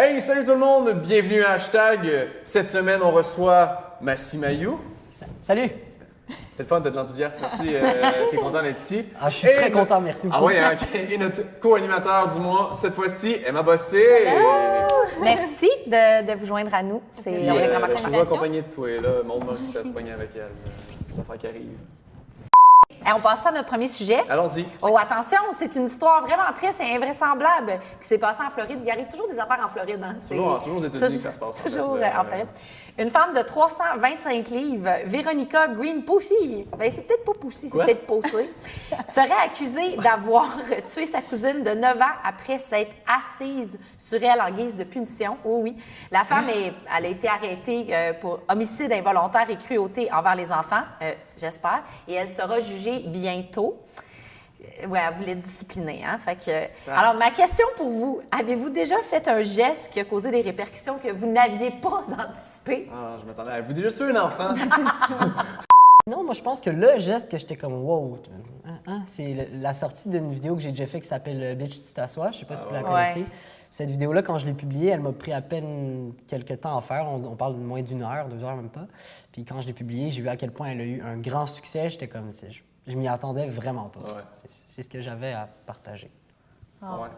Hey, salut tout le monde, bienvenue à Hashtag. Cette semaine, on reçoit Massi Mayou. Salut! C'est le fun, t'as de l'enthousiasme, merci, t'es content d'être ici. Ah, je suis très content, merci beaucoup. Ah ouais, hein, et notre co-animateur du mois, cette fois-ci, Emma Bossé. Merci de vous joindre à nous. On est vraiment Je suis contents. accompagné de toi, là, montre-moi si tu as accompagné avec elle, les affaires qui arrivent. On passe à notre premier sujet. Allons-y. Oh, attention, c'est une histoire vraiment triste et invraisemblable qui s'est passée en Floride. Il arrive toujours des affaires en Floride. Hein? Toujours aux États-Unis que ça se passe. Toujours en Floride. Une femme de 325 livres, Veronica Green Pussy, c'est peut-être pas Pussy, c'est peut-être Pussy, serait accusée d'avoir tué sa cousine de 9 ans après s'être assise sur elle en guise de punition. Oh oui. La femme, elle a été arrêtée pour homicide involontaire et cruauté envers les enfants, j'espère, et elle sera jugée bientôt. Oui, elle voulait discipliner. Hein? Fait que, alors, ma question pour vous, avez-vous déjà fait un geste qui a causé des répercussions que vous n'aviez pas anticipées? Ah, je m'attendais. Avez-vous déjà tué un enfant? Non, moi, je pense que le geste que j'étais comme wow, c'est la sortie d'une vidéo que j'ai déjà fait qui s'appelle Bitch, tu t'assois. Je sais pas si vous la connaissez. Ouais. Cette vidéo-là, quand je l'ai publiée, elle m'a pris à peine quelques temps à faire. On parle de moins d'1 heure, 2 heures même pas. Puis quand je l'ai publiée, j'ai vu à quel point elle a eu un grand succès. J'étais comme, je m'y attendais vraiment pas. Ouais. C'est ce que j'avais à partager. Ouais.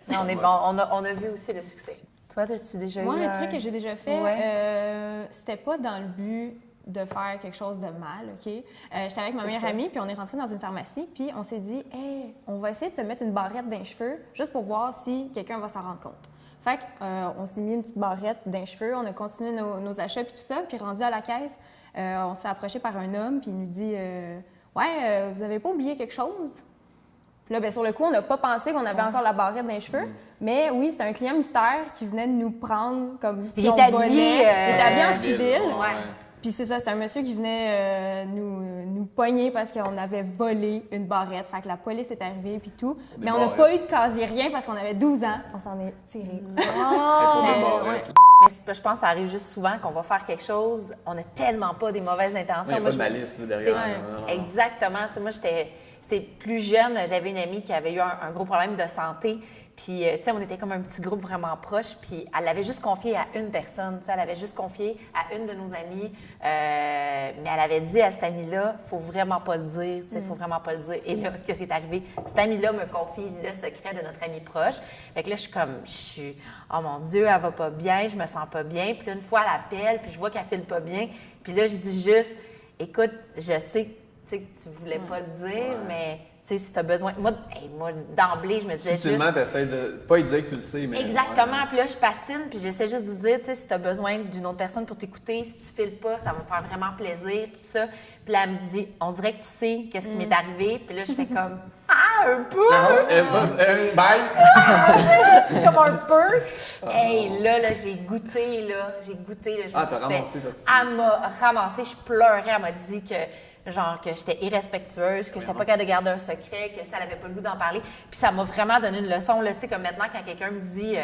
Non, on est bon. On a vu aussi le succès. Toi, as-tu déjà Moi, eu un truc que j'ai déjà fait, Ouais. c'était pas dans le but de faire quelque chose de mal, OK? J'étais avec ma meilleure ça. amie, puis on est rentré dans une pharmacie, puis on s'est dit, hey, on va essayer de se mettre une barrette dans les cheveux, juste pour voir si quelqu'un va s'en rendre compte. Fait qu'on s'est mis une petite barrette dans les cheveux, on a continué nos achats, puis tout ça, puis rendu à la caisse, on se fait approcher par un homme, puis il nous dit, ouais, vous avez pas oublié quelque chose? Puis là, bien, sur le coup, on n'a pas pensé qu'on avait encore la barrette dans les cheveux. Mais oui, c'était un client mystère qui venait de nous prendre comme si Il on est volait. habillé, Il était habillé en civil, civil. ouais. Puis c'est ça, c'est un monsieur qui venait nous pogner parce qu'on avait volé une barrette. Fait que la police est arrivée puis tout. Mais on n'a pas eu de casier, rien parce qu'on avait 12 ans. On s'en est tiré. Pour de barrette. Mais je pense que ça arrive juste souvent qu'on va faire quelque chose, on n'a tellement pas des mauvaises intentions. Il n'y a pas de malice là, derrière. C'est- Exactement. Tu sais, moi, c'était plus jeune, j'avais une amie qui avait eu un gros problème de santé. Puis, tu sais, on était comme un petit groupe vraiment proche. Puis, elle l'avait juste confié à une personne. Tu sais, elle avait juste confié à une de nos amies. Mais elle avait dit à cette amie-là, faut vraiment pas le dire. Tu sais, faut vraiment pas le dire. Et là, qu'est-ce qui est arrivé? Cette amie-là me confie le secret de notre amie proche. Fait que là, je suis, oh mon Dieu, elle va pas bien, je me sens pas bien. Puis là, une fois, elle appelle, puis je vois qu'elle file pas bien. Puis là, je dis juste, écoute, je sais tu sais, que tu voulais pas le dire, mais tu sais, si tu as besoin. Moi, d'emblée, je me disais juste. Subtilement, tu essaies de pas lui dire que tu le sais, mais. Exactement. Ouais. Puis là, je patine, puis j'essaie juste de dire, tu sais, si tu as besoin d'une autre personne pour t'écouter, si tu files pas, ça va me faire vraiment plaisir, puis tout ça. Puis là, elle me dit, on dirait que tu sais qu'est-ce qui m'est arrivé. Puis là, je fais comme, un peu! Bye! Je suis comme un peu. Hey, là, j'ai goûté, là. Je me t'as suis ramassé, fait. parce que- Elle m'a ramassé, je pleurais. Elle m'a dit que j'étais irrespectueuse, que j'étais pas capable de garder un secret, que ça n'avait pas le goût d'en parler. Puis ça m'a vraiment donné une leçon, là, tu sais, comme maintenant, quand quelqu'un me dit,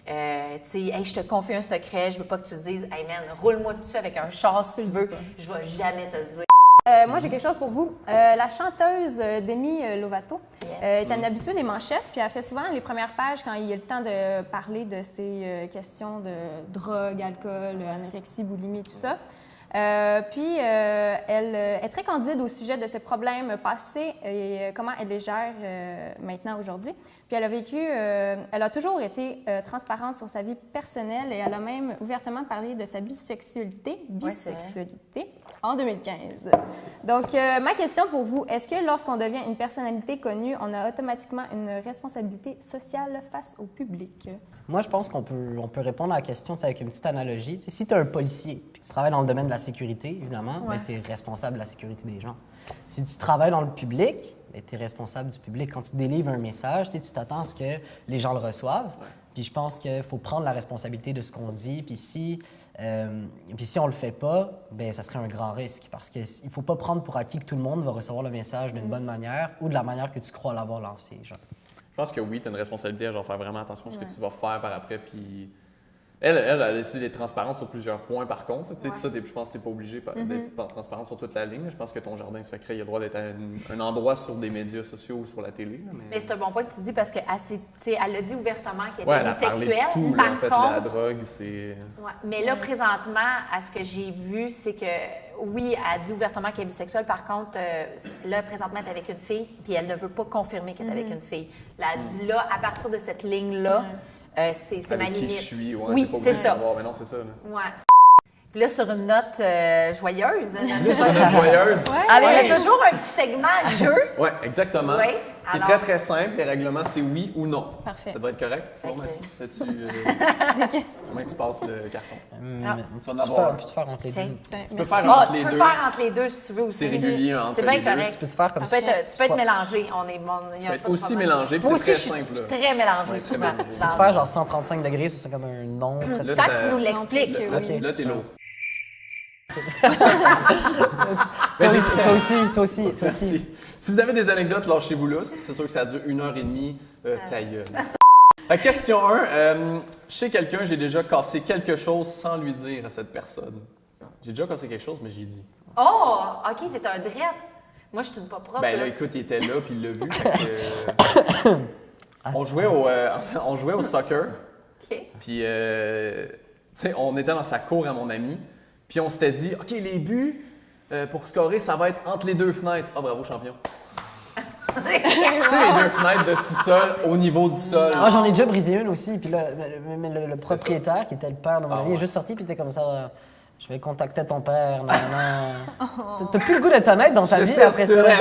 tu sais, hey, je te confie un secret, je veux pas que tu te dises, hey man, roule-moi dessus avec un char si tu veux, je vais jamais te le dire. Moi, j'ai quelque chose pour vous. La chanteuse Demi Lovato est une habituée des manchettes, puis elle fait souvent les premières pages quand il y a le temps de parler de ces questions de drogue, alcool, anorexie, boulimie, tout ça. Puis, elle est très candide au sujet de ses problèmes passés et comment elle les gère maintenant, aujourd'hui. Puis, elle a toujours été transparente sur sa vie personnelle et elle a même ouvertement parlé de sa bisexualité en 2015. Donc, ma question pour vous, est-ce que lorsqu'on devient une personnalité connue, on a automatiquement une responsabilité sociale face au public? Moi, je pense qu'on peut répondre à la question avec une petite analogie. Tu sais, si tu es un policier et que tu travailles dans le domaine de la sécurité, évidemment, tu es responsable de la sécurité des gens. Si tu travailles dans le public, tu es responsable du public. Quand tu délivres un message, tu t'attends à ce que les gens le reçoivent. Puis je pense qu'il faut prendre la responsabilité de ce qu'on dit. Puis si on le fait pas, ça serait un grand risque. Parce qu'il ne faut pas prendre pour acquis que tout le monde va recevoir le message d'une bonne manière ou de la manière que tu crois l'avoir lancé. Genre. Je pense que oui, tu as une responsabilité à genre, faire vraiment attention à ce que tu vas faire par après. Puis Elle a décidé d'être transparente sur plusieurs points, par contre. Tu sais, Ouais. ça, je pense que tu n'es pas obligé d'être transparente sur toute la ligne. Je pense que ton jardin secret, il a le droit d'être un endroit sur des médias sociaux ou sur la télé. Là, Mais c'est un bon point que tu dis parce qu'elle a dit ouvertement qu'elle ouais, était elle a parlé bisexuelle. de tout, là, Par en fait, contre, la drogue, c'est... ouais, mais là, présentement, à ce que j'ai vu, c'est que oui, elle dit ouvertement qu'elle est bisexuelle. Par contre, là, présentement, elle est avec une fille, puis elle ne veut pas confirmer qu'elle est avec une fille. Là, elle dit là, à partir de cette ligne-là, c'est ma Avec qui limite. je suis, ouais, Oui, pas c'est obligé de ça. savoir. Mais non, c'est ça. Là. Ouais. Puis là, sur une note joyeuse, Sur une joyeuse. on a toujours un petit segment jeu. Oui, exactement. Oui, Qui est alors- très, très simple. Les règlements, c'est oui ou non. Parfait. Ça devrait être correct. Fait Bon, que- merci. As-tu, Des questions. comment tu passes le carton? Ah. Tu vas en avoir un. Peux-tu faire entre les Tiens. deux? Tu peux faire Ah, entre tu les peux deux. faire entre les deux si tu veux aussi. C'est régulier entre C'est bien les deux. correct. Tu peux-tu faire comme Tu peux ça? être, tu peux être Soit- mélangé. On est bon. il y Tu a peux être pas de aussi problème. mélangé, puis Moi c'est aussi, très je suis simple, là. très mélangée Ouais, très souvent. mélangé. Tu peux faire genre 135 degrés, c'est comme un non. presque. Là, Tant que ça- tu nous l'expliques. Non, Là, Ok. là, c'est lourd. Toi aussi. Merci. Si vous avez des anecdotes, lâchez-vous là. C'est sûr que ça dure 1h30. Ta gueule. Question 1. Chez quelqu'un, j'ai déjà cassé quelque chose sans lui dire à cette personne. J'ai déjà cassé quelque chose, mais j'ai dit. Oh, OK, t'es un drette. Moi, je suis une pas propre. Ben là, là. écoute, il était là, puis il l'a vu. Fait que, on jouait au soccer. OK. Puis, tu sais, on était dans sa cour à mon ami. Puis on s'était dit, OK, les buts, pour scorer, ça va être entre les deux fenêtres. Ah, bravo, champion. Tu sais, les deux fenêtres de sous-sol au niveau du sol. Moi, j'en ai déjà brisé une aussi. Puis là, le propriétaire, qui était le père de mon Ah ami, ouais. est juste sorti. Puis il était comme ça. Je vais contacter ton père. Non. T'as plus le goût d'être honnête dans ta Je vie sais, après c'est ça. vrai.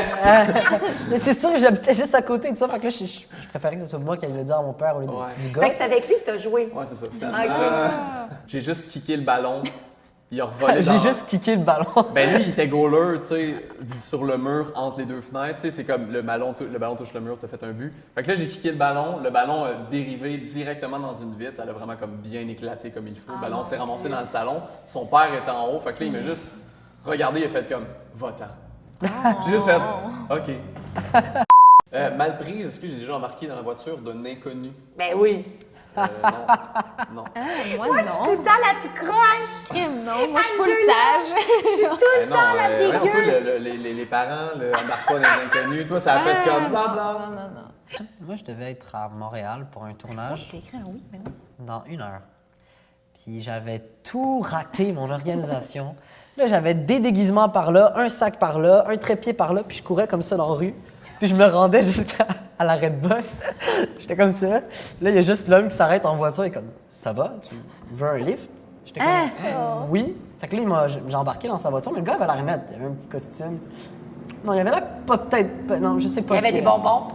Mais c'est sûr que j'habitais juste à côté de ça. Fait que là, je préférais que ce soit moi qui aille le dire à mon père au lieu Ouais. du Fait gars. que c'est avec lui que t'as joué. Ouais, c'est ça. OK. J'ai juste kické le ballon. Il a revolé J'ai dans... juste kické le ballon. Ben lui, il était goaler, tu sais, sur le mur entre les deux fenêtres. Tu sais, c'est comme le ballon touche le mur, t'as fait un but. Fait que là, j'ai kické le ballon a dérivé directement dans une vitre. Ça l'a vraiment comme bien éclaté comme il faut. Le ballon s'est ramassé dans le salon. Son père était en haut. Fait que là, il m'a juste regardé, il a fait comme « Va-t'en ». J'ai juste fait « OK ». Mal prise, est-ce que j'ai déjà embarqué dans la voiture d'un inconnu? Ben oui. Non. Non. Moi, Moi, je suis tout non. le temps là, tu croches. Non, moi, je suis Ah, full je sage. Eh non, voyons, toi, dégueu. les parents embarquent pas dans les inconnus. Toi, ça a fait comme blablabla. Non. Moi, je devais être à Montréal pour un tournage T'as écrit un oui, mais oui. dans 1 heure. Puis j'avais tout raté, mon organisation. Là, j'avais des déguisements par là, un sac par là, un trépied par là, puis je courais comme ça dans la rue. Puis je me rendais jusqu'à l'arrêt de bus. J'étais comme ça. Là, il y a juste l'homme qui s'arrête en voiture et comme « Ça va? Tu veux un lift? » J'étais comme Oui. » Fait que là, j'ai embarqué dans sa voiture, mais le gars avait l'air net. Il avait un petit costume. Non, il avait l'air non, je sais pas. Il y avait si- des bonbons.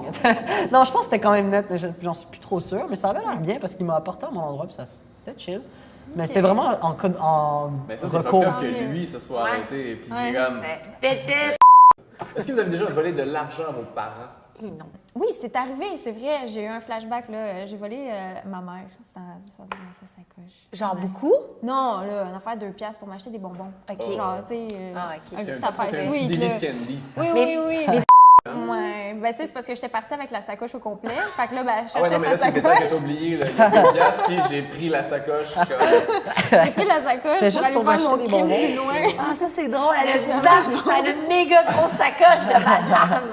Non, je pense que c'était quand même net, mais j'en suis plus trop sûr. Mais ça avait l'air bien parce qu'il m'a apporté à mon endroit, puis ça c'était chill. Mais c'était vraiment en Mais ça, c'est recours. fucked up que lui se soit Ouais. arrêté. Et puis Ouais. j'ai comme... Ben, pète, pète. Est-ce que vous avez déjà volé de l'argent à vos parents? Non. Oui, c'est arrivé, c'est vrai. J'ai eu un flashback, là. J'ai volé ma mère sa sacoche. Genre Ouais. beaucoup? Non, là, une affaire 2 piastres pour m'acheter des bonbons. OK. Genre, tu sais, Ah, OK. un C'est petit un affaire petit sweet, délit là. de candy. Oui, Mais- oui. mais- Ouais. Ben, tu sais, c'est parce que j'étais partie avec la sacoche au complet. Fait que là, ben, je Ah ouais, cherchais non, mais là, sa c'est que t'as sacoche. oublié le 2 piastres, puis j'ai pris la sacoche. J'ai pris la sacoche C'était pour juste aller pour faire m'acheter mon des crime bonbons. plus loin. Ah, ça, c'est drôle. Elle a 10 ans. Elle a une méga grosse sacoche de madame.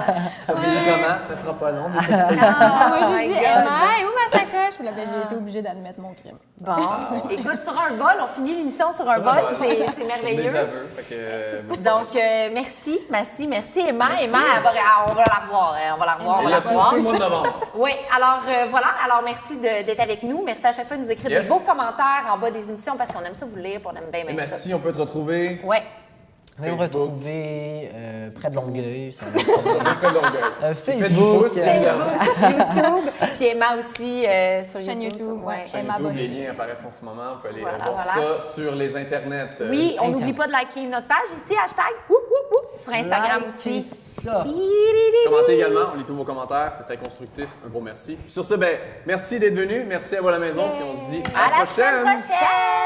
Ça oublié comment? Ça fera pas long. Ah, moi, my j'ai dit, God. Emma, où ma sacoche? Puis là, ben, j'ai été obligée d'admettre mon crime. Bon. Écoute, sur un vol, on finit l'émission sur un vol. C'est Des merveilleux. aveux. Fait que, merci. Donc, merci, merci Emma. Emma, on va la revoir. On va la revoir, on Et va là, la tout revoir. le mois de novembre. Oui, alors voilà. Alors, merci d'être avec nous. Merci à chaque fois de nous écrire Yes. des beaux commentaires en bas des émissions parce qu'on aime ça vous lire et on aime bien, Et bien ça. merci, on peut te retrouver. Ouais. Vous pouvez me Facebook. retrouver près de Longueuil. Ça va être pas mal. Après Longueuil. Faites du Facebook. pouce, évidemment. YouTube, puis Emma aussi sur Chaîne YouTube. YouTube, ouais. Sur Emma YouTube, les Bossy. liens apparaissent en ce moment. Vous pouvez aller Voilà, voir voilà. ça sur les internets. Oui, on n'oublie pas de liker notre page ici, hashtag woup, woup, woup, sur Instagram Likez aussi. ça. Commentez également, on lit tous vos commentaires, c'est très constructif. Un gros merci. Sur ce, ben, merci d'être venu, merci à vous à la maison, puis on se dit À la semaine prochaine!